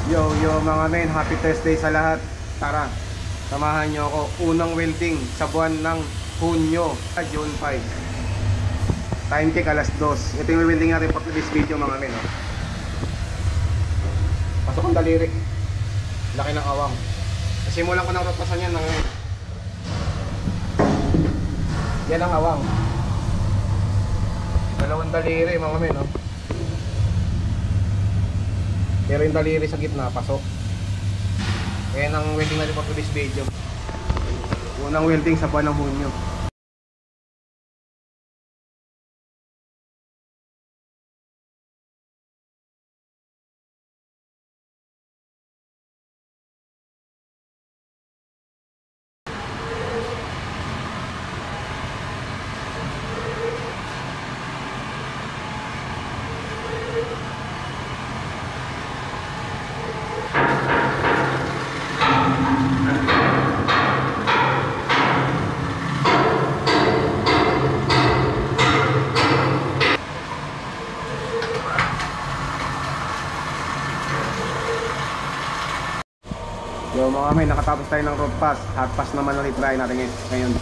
Yo, yo mga men, happy Thursday sa lahat. Tara, samahan nyo ako. Unang welding sa buwan ng Hunyo, June 5. Time check alas 2. Ito yung welding natin for this video mga men. Oh. Pasok ang daliri. Laki ng awang. Simulan ko ng rotasan yan mga men. Yan ang awang. Dalawang daliri mga men. Oh. Pero yung daliri sa gitna, pasok. Kaya ang welding natin for this video. Unang welding sa buwan ng Hunyo. Yo mga may, nakatapos tayo ng road pass. Hot pass naman ulit try natin ngayon.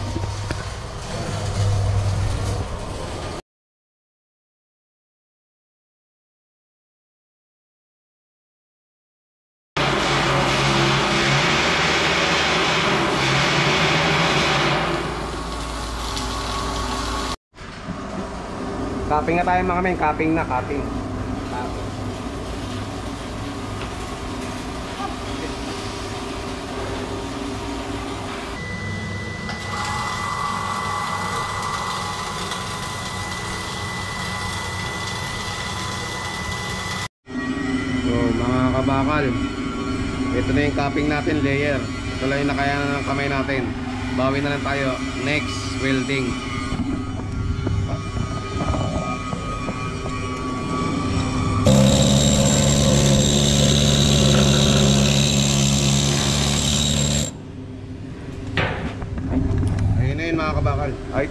Capping na tayo mga men, capping na, capping. Mga kabakal, ito na yung capping natin, layer. Ito lang yung nakayanan ng kamay natin. Bawi na lang tayo next welding. Ayun na yun mga kabakal. Ay